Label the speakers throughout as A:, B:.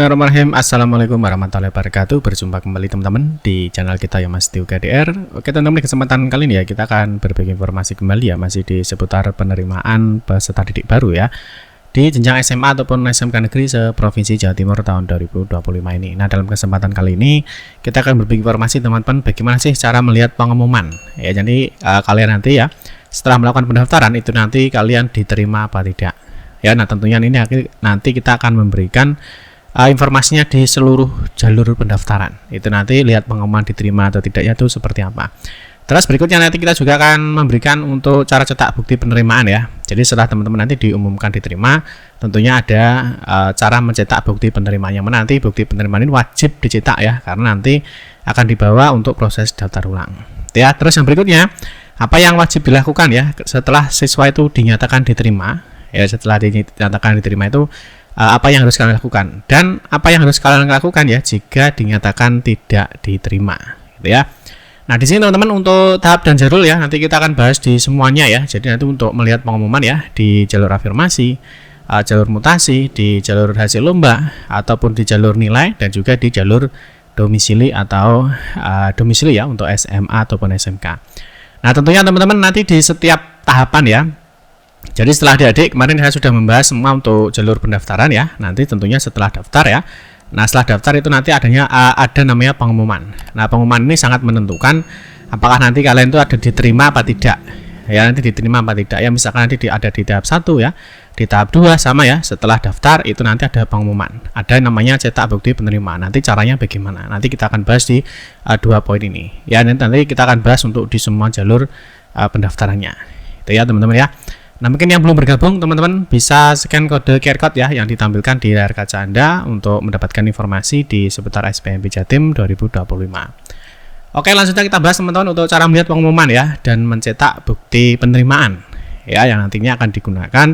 A: Bismillahirrahmanirrahim. Assalamualaikum warahmatullahi wabarakatuh. Berjumpa kembali teman-teman di channel kita ya Mas Tio KDR. Oke teman-teman, di kesempatan kali ini ya kita akan berbagi informasi kembali ya, masih di seputar penerimaan peserta didik baru ya di jenjang SMA ataupun SMK negeri seprovinsi Jawa Timur tahun 2025 ini. Nah, dalam kesempatan kali ini kita akan berbagi informasi teman-teman bagaimana sih cara melihat pengumuman ya. Jadi kalian nanti ya setelah melakukan pendaftaran itu nanti kalian diterima apa tidak ya. Nah, tentunya ini nanti kita akan memberikan informasinya di seluruh jalur pendaftaran. Itu nanti lihat pengumuman diterima atau tidaknya itu seperti apa. Terus berikutnya nanti kita juga akan memberikan untuk cara cetak bukti penerimaan ya. Jadi setelah teman-teman nanti diumumkan diterima, tentunya ada cara mencetak bukti penerimaan, yang mana nanti bukti penerimaan ini wajib dicetak ya, karena nanti akan dibawa untuk proses daftar ulang. Ya, terus yang berikutnya apa yang wajib dilakukan ya setelah siswa itu dinyatakan diterima ya. Setelah dinyatakan diterima itu apa yang harus kalian lakukan dan apa yang harus kalian lakukan ya jika dinyatakan tidak diterima gitu ya. Nah, di sini teman-teman untuk tahap dan jalur ya nanti kita akan bahas di semuanya ya. Jadi nanti untuk melihat pengumuman ya di jalur afirmasi, jalur mutasi, di jalur hasil lomba ataupun di jalur nilai, dan juga di jalur domisili atau domisili ya untuk SMA ataupun SMK. Nah, tentunya teman-teman nanti di setiap tahapan ya. Jadi setelah adik-adik kemarin saya sudah membahas semua untuk jalur pendaftaran ya. Nanti tentunya setelah daftar ya. Nah, setelah daftar itu nanti ada namanya pengumuman. Nah, pengumuman ini sangat menentukan apakah nanti kalian itu ada diterima apa tidak. Ya, nanti diterima apa tidak ya. Misalkan nanti ada di tahap 1 ya. Di tahap 2 sama ya. Setelah daftar itu nanti ada pengumuman. Ada namanya cetak bukti penerimaan. Nanti caranya bagaimana? Nanti kita akan bahas di 2 poin ini. Ya, nanti kita akan bahas untuk di semua jalur pendaftarannya. Itu ya, teman-teman ya. Nah, mungkin yang belum bergabung teman-teman bisa scan kode QR code ya yang ditampilkan di layar kaca Anda untuk mendapatkan informasi di seputar SPMB Jatim 2025. Oke, langsung saja kita bahas teman-teman untuk cara melihat pengumuman ya dan mencetak bukti penerimaan ya, yang nantinya akan digunakan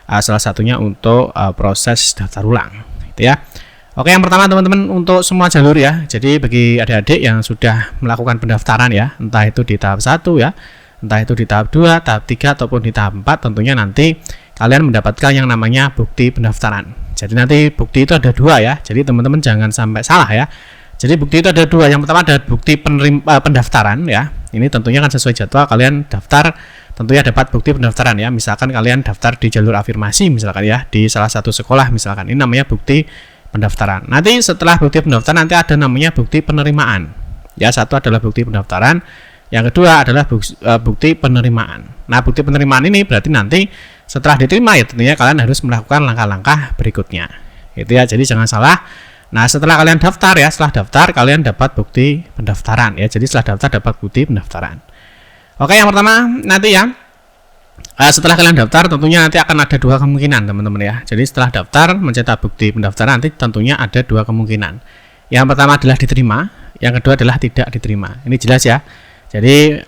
A: salah satunya untuk proses daftar ulang gitu ya. Oke, yang pertama teman-teman untuk semua jalur ya. Jadi bagi adik-adik yang sudah melakukan pendaftaran ya, entah itu di tahap 1 ya, entah itu di tahap 2, tahap 3 ataupun di tahap 4, tentunya nanti kalian mendapatkan yang namanya bukti pendaftaran. Jadi nanti bukti itu ada 2 ya. Jadi teman-teman jangan sampai salah ya. Jadi bukti itu ada 2. Yang pertama ada bukti pendaftaran ya. Ini tentunya kan sesuai jadwal kalian daftar, tentunya dapat bukti pendaftaran ya. Misalkan kalian daftar di jalur afirmasi misalkan ya, di salah satu sekolah misalkan. Ini namanya bukti pendaftaran. Nanti setelah bukti pendaftaran nanti ada namanya bukti penerimaan. Ya, satu adalah bukti pendaftaran, yang kedua adalah bukti penerimaan. Nah, bukti penerimaan ini berarti nanti setelah diterima ya tentunya kalian harus melakukan langkah-langkah berikutnya. Gitu ya. Jadi jangan salah. Nah, setelah kalian daftar ya, setelah daftar kalian dapat bukti pendaftaran ya. Jadi setelah daftar dapat bukti pendaftaran. Oke, yang pertama nanti ya. Setelah kalian daftar tentunya nanti akan ada 2 kemungkinan teman-teman ya. Jadi setelah daftar mencetak bukti pendaftaran nanti tentunya ada 2 kemungkinan. Yang pertama adalah diterima, yang kedua adalah tidak diterima. Ini jelas ya. Jadi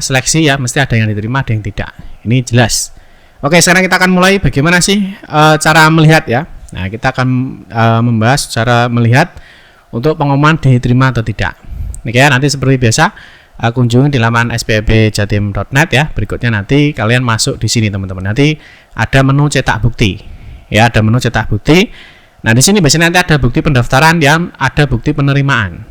A: seleksi ya, mesti ada yang diterima, ada yang tidak. Ini jelas. Oke, sekarang kita akan mulai bagaimana sih cara melihat ya. Nah, kita akan membahas cara melihat untuk pengumuman diterima atau tidak. Oke ya, nanti seperti biasa kunjungi di laman spmbjatim.net ya. Berikutnya nanti kalian masuk di sini teman-teman. Nanti ada menu cetak bukti. Ya, ada menu cetak bukti. Nah, di sini biasanya nanti ada bukti pendaftaran dan ada bukti penerimaan.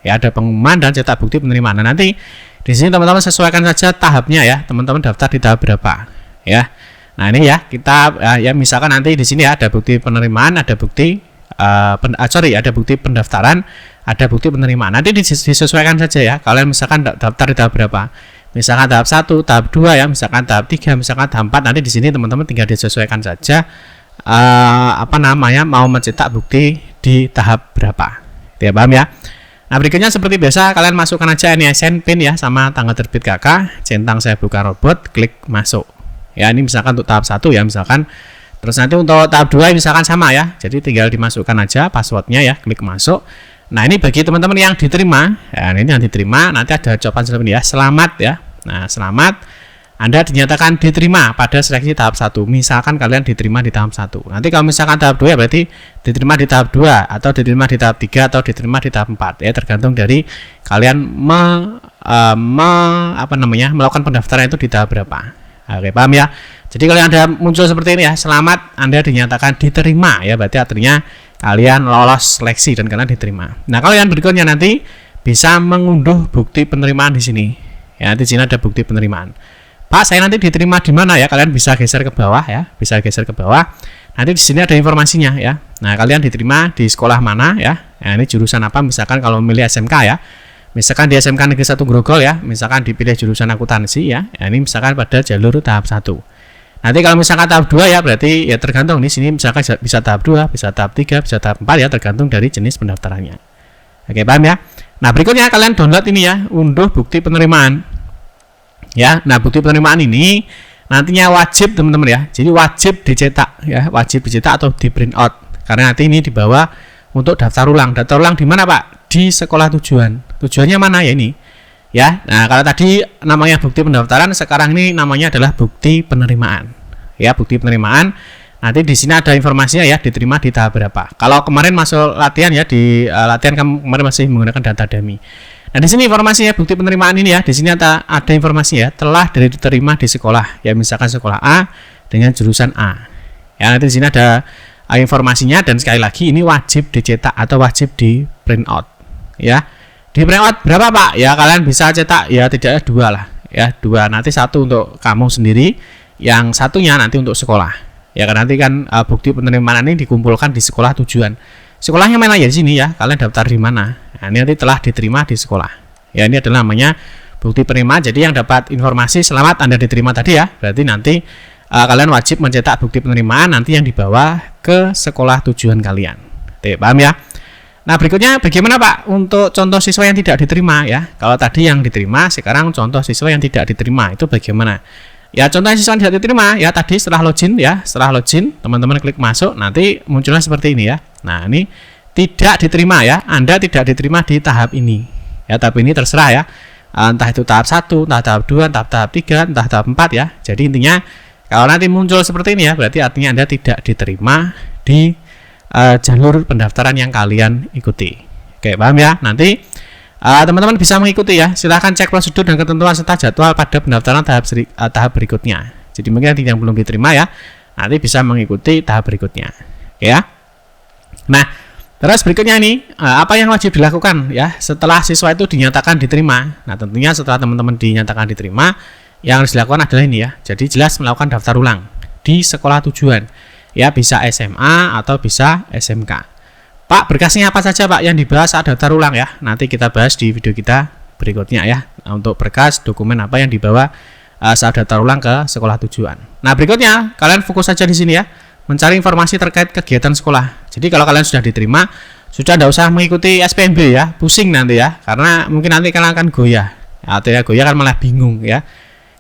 A: Ya, ada pengumuman dan cetak bukti penerimaan. Nah, nanti di sini teman-teman sesuaikan saja tahapnya ya. Teman-teman daftar di tahap berapa ya. Nah, ini ya kita ya misalkan nanti di sini ada bukti penerimaan, ada bukti ada bukti pendaftaran, ada bukti penerimaan. Nanti disesuaikan saja ya. Kalian misalkan daftar di tahap berapa? Misalkan tahap 1, tahap 2 ya, misalkan tahap 3, misalkan tahap 4. Nanti di sini teman-teman tinggal disesuaikan saja mau mencetak bukti di tahap berapa. Ya, paham ya? Nah, berikutnya seperti biasa kalian masukkan aja NISN PIN ya sama tanggal terbit KK, centang saya buka robot, klik masuk. Ya, ini misalkan untuk tahap 1 ya misalkan. Terus nanti untuk tahap 2 misalkan sama ya. Jadi tinggal dimasukkan aja passwordnya ya, klik masuk. Nah, ini bagi teman-teman yang diterima. Ya, ini yang diterima nanti ada jawaban selanjutnya ya, selamat ya. Nah, selamat Anda dinyatakan diterima pada seleksi tahap 1. Misalkan kalian diterima di tahap 1. Nanti kalau misalkan tahap 2 ya berarti diterima di tahap 2 atau diterima di tahap 3 atau diterima di tahap 4 ya, tergantung dari kalian melakukan pendaftaran itu di tahap berapa. Oke, paham ya? Jadi kalau Anda muncul seperti ini ya, selamat Anda dinyatakan diterima ya, berarti artinya kalian lolos seleksi dan kalian diterima. Nah, kalau yang berikutnya nanti bisa mengunduh bukti penerimaan di sini. Ya, di sini ada bukti penerimaan. Pak, saya nanti diterima di mana ya? Kalian bisa geser ke bawah ya, bisa geser ke bawah. Nanti di sini ada informasinya ya. Nah, kalian diterima di sekolah mana ya? Nah, ini jurusan apa? Misalkan kalau memilih SMK ya. Misalkan di SMK Negeri 1 Grogol ya, misalkan dipilih jurusan akuntansi ya. Ya, ini misalkan pada jalur tahap 1. Nanti kalau misalkan tahap 2 ya, berarti ya tergantung di sini misalkan bisa tahap 2, bisa tahap 3, bisa tahap 4 ya, tergantung dari jenis pendaftarannya. Oke, paham ya? Nah, berikutnya kalian download ini ya, unduh bukti penerimaan. Ya, nah bukti penerimaan ini nantinya wajib teman-teman ya. Jadi wajib dicetak ya, wajib dicetak atau di print out. Karena nanti ini dibawa untuk daftar ulang. Daftar ulang di mana, Pak? Di sekolah tujuan. Tujuannya mana ya ini? Ya. Nah, kalau tadi namanya bukti pendaftaran, sekarang ini namanya adalah bukti penerimaan. Ya, bukti penerimaan. Nanti di sini ada informasinya ya, diterima di tahap berapa. Kalau kemarin masuk latihan ya, di latihan kemarin masih menggunakan data dummy. Nah, di sini informasinya bukti penerimaan ini ya, di sini ada informasi ya, telah diterima di sekolah. Ya, misalkan sekolah A dengan jurusan A. Ya, nanti di sini ada informasinya dan sekali lagi ini wajib dicetak atau wajib di print out. Ya, di print out berapa, Pak? Ya, kalian bisa cetak ya, tidaknya 2 lah. Ya, 2. Nanti 1 untuk kamu sendiri, yang satunya nanti untuk sekolah. Ya, karena nanti kan bukti penerimaan ini dikumpulkan di sekolah tujuan. Sekolahnya mana ya di sini ya? Kalian daftar di mana? Nah, ini nanti telah diterima di sekolah. Ya, ini adalah namanya bukti penerimaan. Jadi yang dapat informasi selamat Anda diterima tadi ya. Berarti nanti kalian wajib mencetak bukti penerimaan nanti yang dibawa ke sekolah tujuan kalian. Oke, paham ya? Nah, berikutnya bagaimana, Pak, untuk contoh siswa yang tidak diterima ya? Kalau tadi yang diterima, sekarang contoh siswa yang tidak diterima itu bagaimana? Ya, contoh siswa yang tidak diterima ya tadi setelah login ya, setelah login teman-teman klik masuk nanti munculnya seperti ini ya. Nah, ini tidak diterima ya. Anda tidak diterima di tahap ini. Ya, tahap ini terserah ya. Entah itu tahap 1, entah tahap 2, entah tahap 3, entah tahap 4 ya. Jadi intinya kalau nanti muncul seperti ini ya, berarti artinya Anda tidak diterima di jalur pendaftaran yang kalian ikuti. Oke, paham ya? Nanti teman-teman bisa mengikuti ya. Silahkan cek prosedur dan ketentuan serta jadwal pada pendaftaran tahap berikutnya. Jadi mungkin nanti yang belum diterima ya, nanti bisa mengikuti tahap berikutnya. Oke ya. Nah, terus berikutnya ini apa yang wajib dilakukan ya setelah siswa itu dinyatakan diterima. Nah, tentunya setelah teman-teman dinyatakan diterima, yang harus dilakukan adalah ini ya. Jadi jelas melakukan daftar ulang di sekolah tujuan. Ya, bisa SMA atau bisa SMK. Pak, berkasnya apa saja, Pak, yang dibahas saat daftar ulang ya? Nanti kita bahas di video kita berikutnya ya. Nah, untuk berkas, dokumen apa yang dibawa saat daftar ulang ke sekolah tujuan. Nah, berikutnya kalian fokus saja di sini ya, mencari informasi terkait kegiatan sekolah. Jadi kalau kalian sudah diterima, sudah tidak usah mengikuti SPMB ya, pusing nanti ya, karena mungkin nanti kalian akan goyah. Atau ya goyah kan malah bingung ya.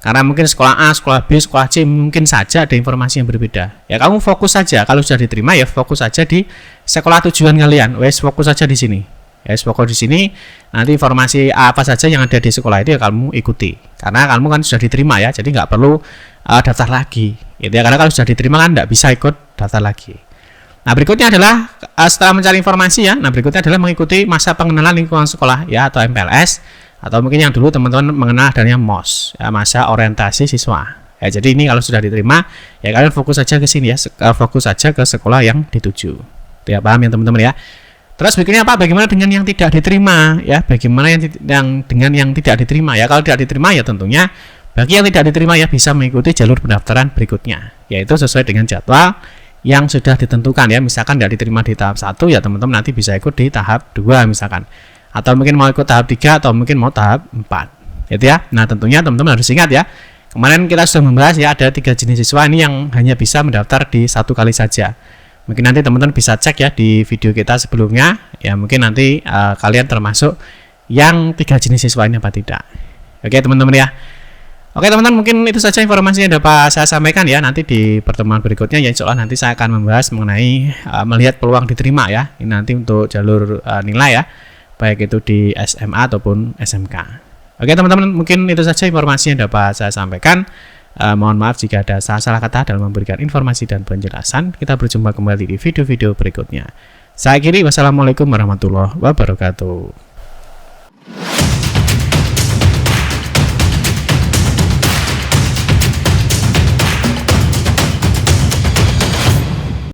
A: Karena mungkin sekolah A, sekolah B, sekolah C mungkin saja ada informasi yang berbeda. Ya, kamu fokus saja. Kalau sudah diterima ya fokus saja di sekolah tujuan kalian. Wes, fokus saja di sini. Ya, fokus di sini. Nanti informasi apa saja yang ada di sekolah itu ya kamu ikuti. Karena kamu kan sudah diterima ya, jadi nggak perlu daftar lagi. Gitu ya. Karena kalau sudah diterima kan nggak bisa ikut daftar lagi. Nah, berikutnya adalah setelah mencari informasi ya. Nah, berikutnya adalah mengikuti masa pengenalan lingkungan sekolah ya atau MPLS. Atau mungkin yang dulu teman-teman mengenal adanya MOS ya, masa orientasi siswa ya. Jadi ini kalau sudah diterima ya kalian fokus saja ke sini ya, fokus saja ke sekolah yang dituju ya, paham ya teman-teman ya. Terus berikutnya apa, bagaimana dengan yang tidak diterima ya, bagaimana yang dengan yang tidak diterima ya. Kalau tidak diterima ya tentunya bagi yang tidak diterima ya bisa mengikuti jalur pendaftaran berikutnya, yaitu sesuai dengan jadwal yang sudah ditentukan ya. Misalkan tidak diterima di tahap 1 ya teman-teman nanti bisa ikut di tahap 2 misalkan, atau mungkin mau ikut tahap 3 atau mungkin mau tahap 4 gitu ya. Nah, tentunya teman-teman harus ingat ya, kemarin kita sudah membahas ya ada 3 jenis siswa ini yang hanya bisa mendaftar di 1 kali saja. Mungkin nanti teman-teman bisa cek ya di video kita sebelumnya ya, mungkin nanti kalian termasuk yang 3 jenis siswa ini apa tidak. Oke teman-teman ya. Oke teman-teman, mungkin itu saja informasi yang dapat saya sampaikan ya. Nanti di pertemuan berikutnya ya insya Allah nanti saya akan membahas mengenai melihat peluang diterima ya. Ini nanti untuk jalur nilai ya, baik itu di SMA ataupun SMK. Oke teman-teman, mungkin itu saja informasi yang dapat saya sampaikan. Mohon maaf jika ada salah kata dalam memberikan informasi dan penjelasan. Kita berjumpa kembali di video-video berikutnya. Saya akhiri, wassalamualaikum warahmatullahi wabarakatuh.